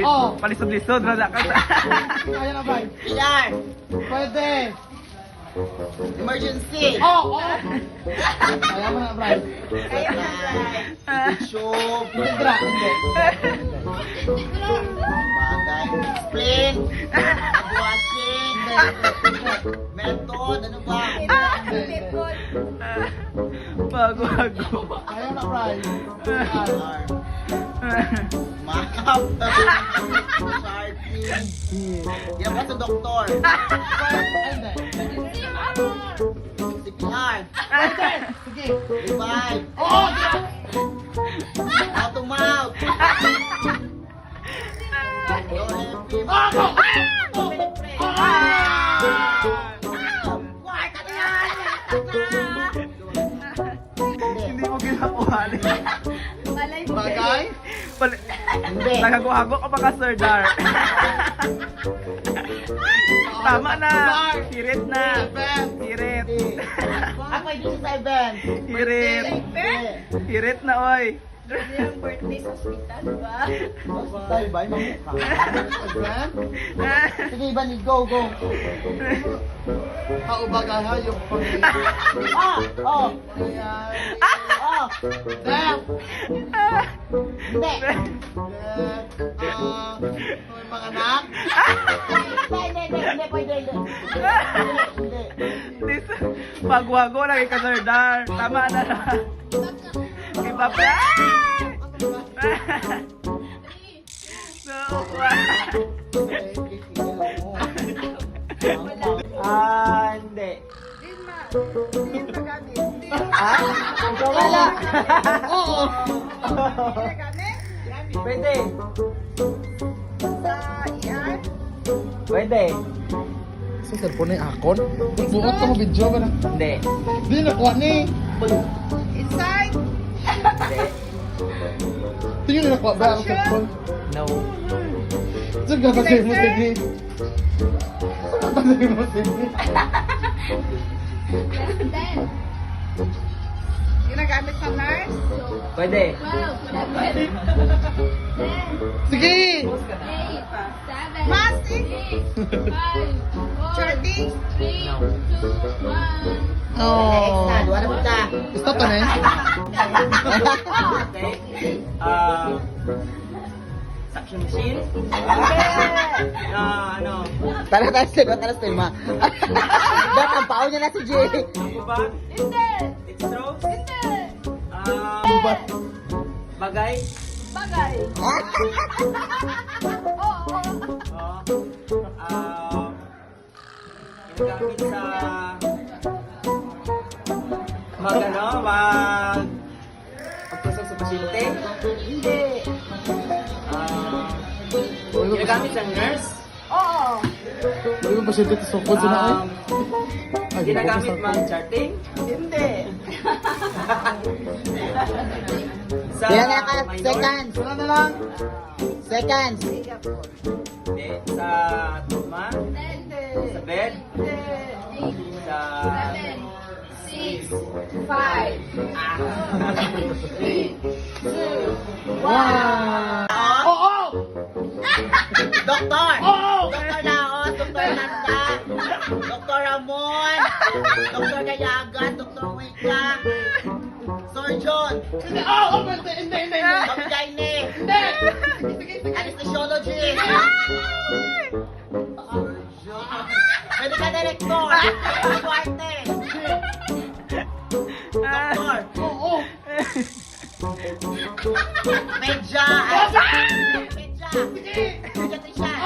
Oh. Palisod-lisod, rada ka. Kaya na ba? PR. Pwede. Emergency. Oh, oh. Kaya mo na, Bray. Kaya na, Bray. Tube. Hindi, Bra. Hindi. Bagay. Spleen. Washing. Method. Ano ba? Bago-bago. Kaya na, Bray. R. Map. Sharpie. Yan ba sa doktor? Hindi. CPR. Sige. Revive. Oh! Mouth to mouth. Go happy. Ako! Hindi mo ginakuha. Bagay? Hindi. Nagaguhago ka pa ka, Sir Dar. Tama na. Hirit na. Hirit. Ako ay dito sa event. Hirit. Hirit na, oy. Yung birthday sa hospital, ba? Hospital ba? Event? Sige, Ivan, go, go. Kaubagay ha, yung pag- Oh! Ayan. Oh! Dep! Hindi! May mga anak? Hindi, pwede, hindi. Hindi. This, pagwago lagi ka, Sir Dar. Tama na na. Iba pa. No, Hindi. Ikaw wala. Oo! Pwede. Sa iyan? Pwede. Sa cellphone na yung akon? Buot ka mo video ba na? Hindi. Di nakuha ni! Inside? Tingin na nakuha ba ang cellphone? No. Saan ka kasi mo sige? Kasi mo sige? Ginagamit sa nurse? Pwede. Sige! Mastic? Charting? Oh. Wala mo ta. Stop ka na eh. Suction machine? Ano? Tara, tara, ma. Dahil ang pao niya na si Jay. Ubad? Hindi! Dextrose? Hindi! Bubat. Bagay? Bagay! Oo! Ginagamit sa pagtusok sa pasyente? Hindi. Ginagamit sa nurse? Oo! Hindi mo pa siya dito sukod sa na eh. Ginagamit mag-charting? Hindi. Sa Kailan na ka? minor? Seconds. Wala na lang. Seconds. Hindi. Sa tuma? Hindi! Sa bed? Sa... 6, 5, 3, 2, 1. Oo! Doktor! Oo! Doktor Laos, Doktor Nanda, Doktor Ramon, Doktor Gayagan, Doktor Wika, Surgeon, Hindi! Oo! Hindi! Pag-gyne, Anesthesiology, Medical Director, Duarte, Doktor, Oo! Medya, Pediatrician,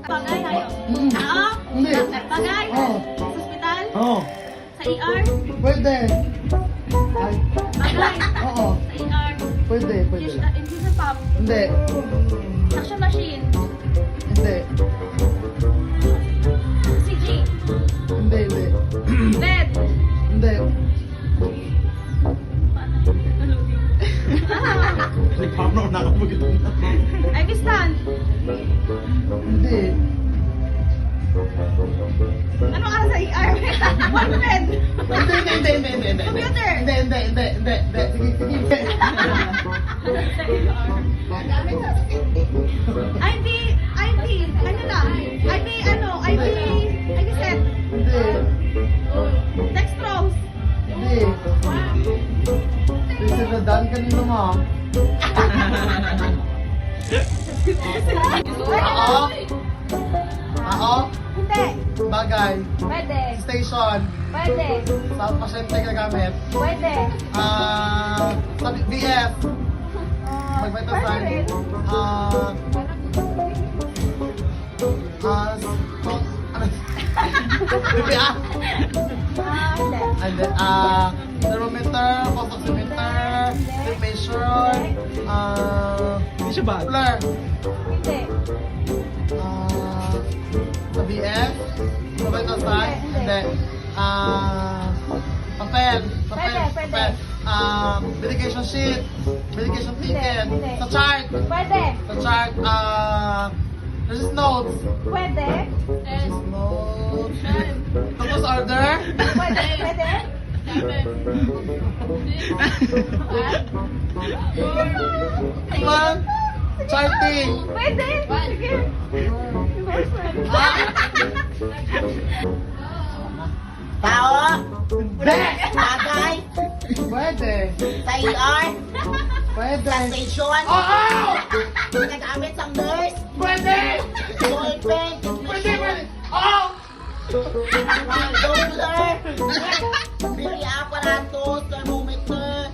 Bagay kayo. Oo? Hindi! Bagay? Oo! Sa hospital? Oo! Sa ER? Pwede! Ay! Bagay? Oo! Sa ER? Pwede! Pwede lang. Infusion pump? Hindi! Suction machine? Hindi! CG? Hindi! Hindi! Bed? Hindi! Paano na ako mag IV stand? Hindi! Anong oras sa ER? One bed. Hindi. Computer. Hindi. Sige. ID, ano lang? ID set. Hindi. Dextrose. Hindi. Please, nadaan kanino, ma'am. Ako? Hindi. Bagay. Pwede. Station. Pwede. Sa pasyente gagamit. Pwede. Sa BF. Magvital Pwede sign. rin. Ano? BPA. Hindi. And then, thermometer, pulse oximeter, tape measure, Hindi siya bag. Ruler, Hindi. sa BF, sa vital sign, Hindi. papel, Pwede. medication sheet, medication ticket, Hindi. sa chart, Pwede. there's notes, Pwede. notes, tapos order, Pwede. Pwede. come on, charting, Pwede. Sige. Endorsement. tao, bagay, pwede, Sa ER, pwede, station, oo, ginagamit sa nurse, pwede, ballpen, pwede, oo, Doppler, bili aparatos, thermometer,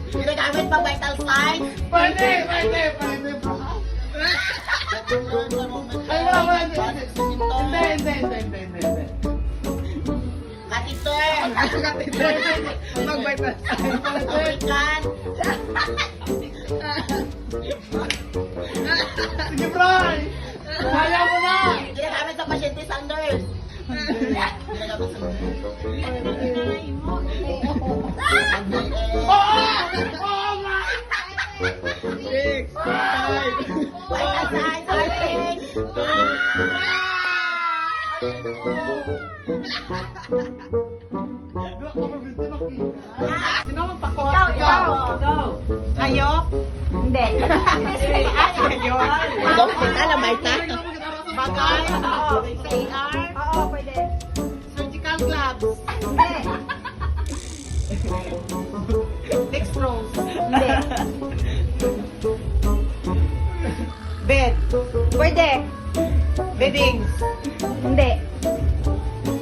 ginagamit pa vital signs, pwede, thermometer, ay, wala, oximeter, hindi, catheter, Mag-bypass. lubricant, sige, Bray, kaya mo na, ginagamit sa pasyente sa nurse. Ginagamit sa nurse. oo, Bray, Six. Five. Vital signs, heartbeat, sino ang pakot? ikaw. Kayo? Hindi. Kayo. Doktor, alam ba ita? Bagay, Oo. Sa ER, Oo, pwede. surgical gloves, Hindi. dextrose, Hindi. bed, Pwede. beddings, Hindi.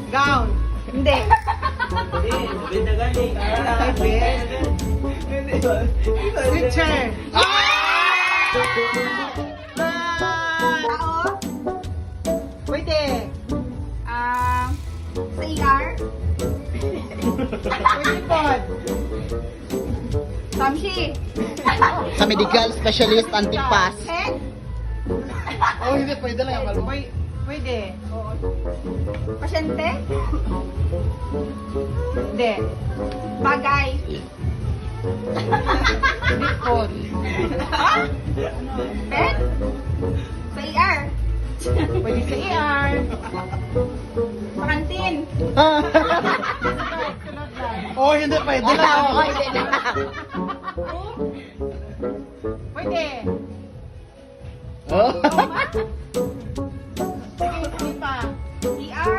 gown, Hindi. switcher, Tao? pwede, Sa ER? pwede pod, Samshi? sa medical specialist antipas, Head? oh hindi, pwede lang yung malo, pwede, Pasyente? hindi, Bagay? pod, Bed? Sa ER? pwede sa ER, Sa kantin? oh hindi, pwede lang, Oo, hindi na. pwede, oh, sige pa, ER?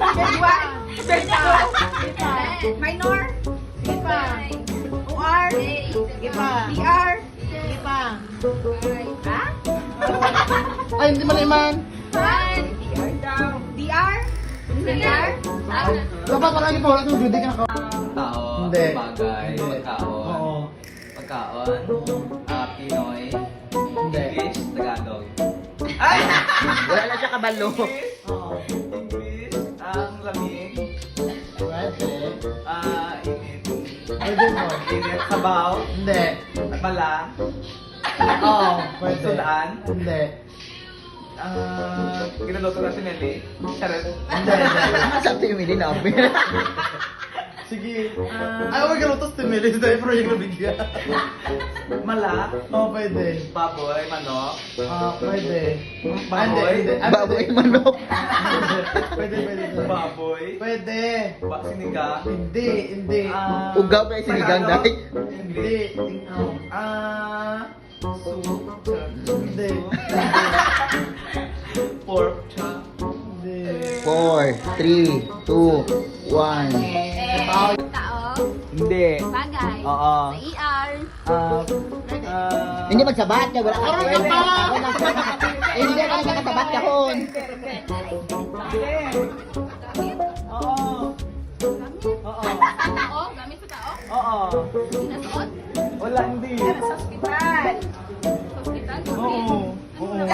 Grade 1? Grade 2? Minor? sige pa, OR? sige pa, ER? sige pa, Ha? ay hindi maliman, DR daw. DR? DR? dapat pala yung pawala ng Judy ka na Tao, Hindi. bagay, pagkaon, Pinoy, English, Tagalog. wala na siya kabalo, English, ang lamig, pwede, init, pwede mo, init, sabaw, hindi, bala, oh, pwede, sudaan, hindi, ginaloto na si Nelly, charot, hindi, Sabi yung hindi na. Sige. Ay, huwag ka lutos timilis dahil pero yung nabigyan. Mala. Oo, pwede. Baboy. Manok. Pwede. Baboy. Hindi. Baboy manok. Pwede. Baboy. Pwede. Sinigang. Hindi. Ugaw pa yung sinigang dahil. Hindi. Soup. Hindi. Pork chop. Hindi. 4, 3, 2, 1. Tao. Hindi. Bagay. Oo. Sa ER. Hindi magsabat ka, wala ka pwede. Hindi ka nagkakasabat ka hon. Oo. Oo. Tao. Gamit sa tao. Oo. Ginasuot. Wala, hindi. Sa hospital. Hospital. Oo. Oo.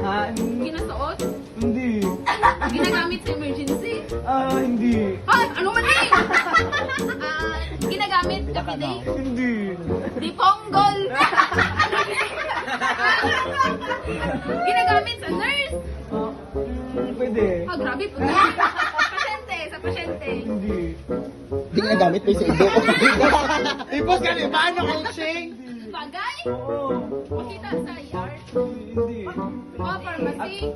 Ha? Ginasuot. Hindi. Ginagamit sa emergency. Hindi. Ha? Ano man eh? Ginagamit everyday. Hindi. Di ponggol. Ginagamit sa nurse. Pwede. Grabe po. Pasyente. Sa pasyente. Hindi. Hindi ka nagamit pa sa ido. Ipos ka rin. Paano kayo, Ching? Bagay. Oo. Makita sa ER. Hindi. Pharmacy.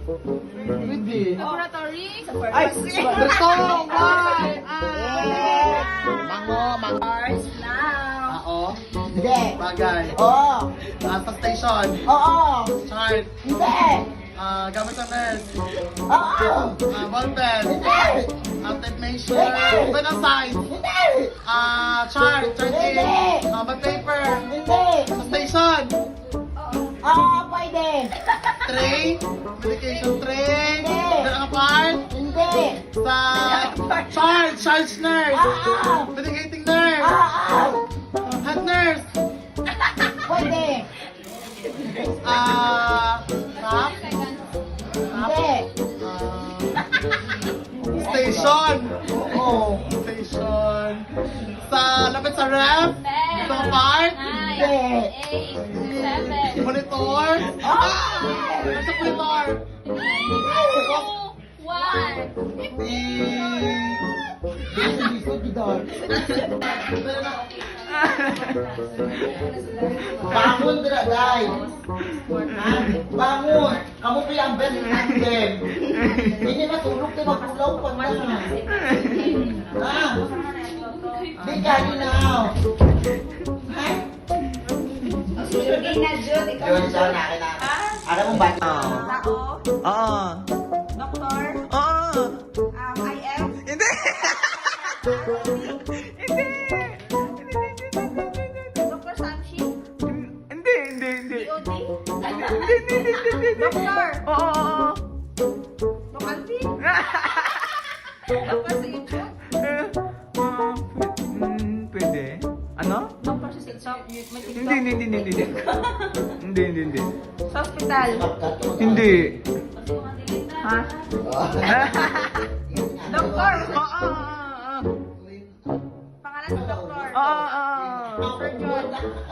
Hindi. Laboratory. Ay! Gusto! Why? Mango. Oo. Hindi. Bagay. Oo. Sa station. Oo. Chart. Hindi. Gamit sa nurse. Oo. Ballpen. Hindi. Tape measure. Open ang size. Hindi. Chart. Charting. Bag paper. Hindi. Sa station. Oo, pwede. Tray. Medication tray. Hindi. Dala ka part. Hindi. Sa charge nurse. Medicating nurse. Oo. Head nurse. Pwede. Tap. Hindi. Station. Oo. Station. Lapit sa ref. Sa part. Hindi. 8, 7, Monitor. Sa monitor. 2, 1. Bangun dira day. Bangun. Kamu bilang ben ben. Ini mah tulog kay magpulaw pa man. Di kani now. Ha? Sige na, Jude. Ikaw Yun sa akin na. Ara mo ba? Tao. Oo. Doktor. Oo. IF. Hindi. Dr. Samshi. Hindi. DOD. Hindi. Doktor. Oo. Dok Alvin. Doktor sa YouTube. Pwede. Ano? Doktor sa TikTok. May TikTok. Hindi. Sa hospital. Hindi. Ha? Doktor. Pangalan sa doktor. Surgeon.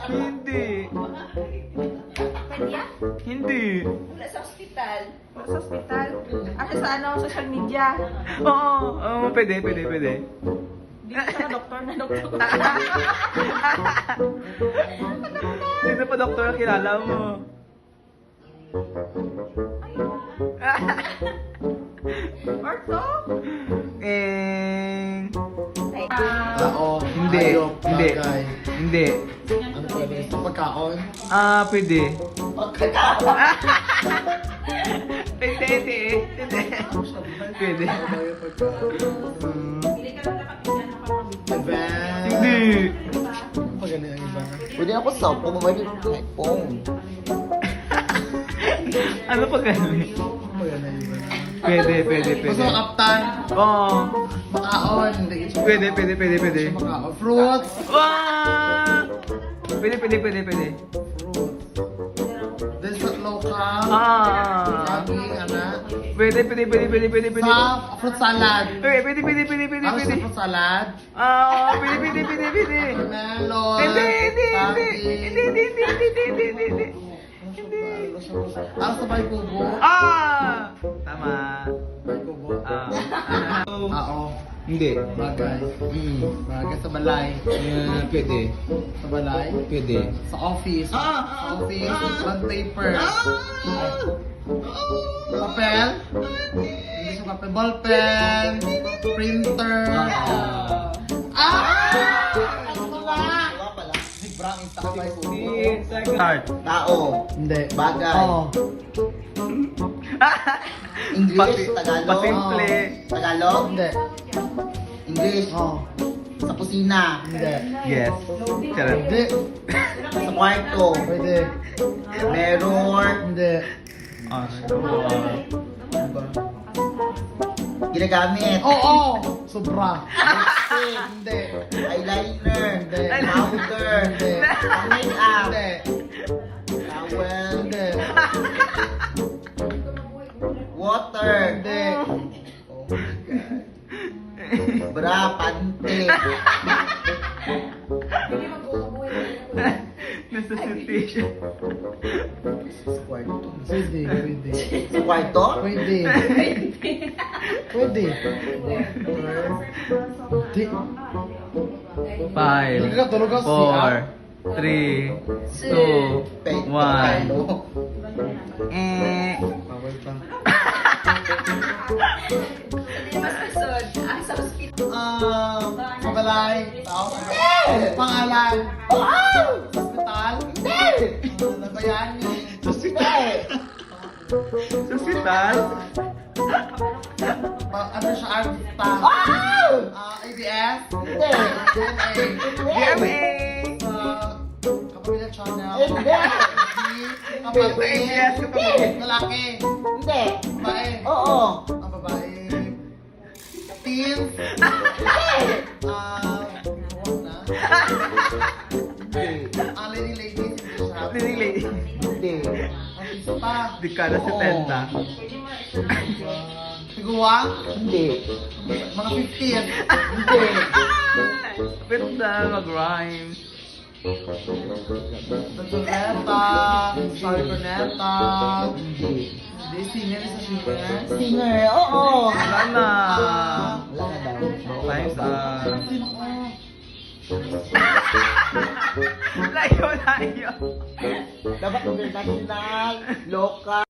Hindi. Pedya? Hindi. Wala sa hospital. Wala sa hospital. Asa sa ano, social media. Oo, pwede. Dito sa doktor na doktor. Sino pa doktor ang kilala mo? Ortho? Tao. Hindi. Hayop. Hindi. Bagay. Hindi. Ano pwede? Sa pagkaon. Pwede. Hindi. Pwede. Ano yung pagkaon? Event. Hindi. Pag ano yung iba? Pwede ako sa phone, pwede phone. Ano pa ganun? Pag ano yung iba? Pwede. Basta kaptan. Oo. Makaon. Hindi. Pwede. Makaon. Fruits. Pwede. Fruits. Dessert local. Saging, anak. Pwede. Sa fruit salad. Pwede. Ano sa fruit salad? Pwede. Melon. Hindi. Ano sa bay kubo? Tama. Bay kubo. Ah. Oo. Hindi. Bagay. Mm. Bagay sa balay. Pwede. Sa balay. Pwede. Sa office. Sa office. Bond paper. Papel. Hindi sa papel. Ballpen. Printer. Wala pala. Si Brown yung takay ko. Start. Tao. Hindi. Bagay. Oo. English, Tagalog. Pasimple. Tagalog. Hindi. English. Oo. Sa kusina. Hindi. Yes. Charot. Hindi. Sa kwarto. Pwede. Mirror. Hindi. Ginagamit. Oo. Sobra. Lipstick. Hindi. Eyeliner. Hindi. Powder. Hindi. Makeup. Hindi. Towel. Hindi. Water. Hindi. Bra, pante. Necessitation. Sa kwarto. Pwede. Pwede. Sa kwarto? Pwede. Pwede. Di. 5, Nagkakatulog ka 4, 3, 2, 1. Bawal pa. Mas kasod. Ang sa hospital. Sa balay. Tao. Pangalan. Sa hospital. Ano ba yan? Sa hospital. Sa hospital. Ano siya? Artista. ABS. Hindi. GMA. Kapamilya Channel. Hindi. Kapatid. Yes, kapatid. Lalaki. Hindi. Babae. Oo. Ang babae. Teens. Huwag na. Leading ladies. Leading lady. Hindi. Artista. Dekada 70. Tiguang. Hindi. Mga 50s. Hindi. Ganda, mag-rhymes. Danzoneta. Sorry Corneta. Hindi. Hindi, singer sa singer. Singer. Oo. Wala na. Wala na daw. Times up. Sino ko? Layo. Dapat international, local.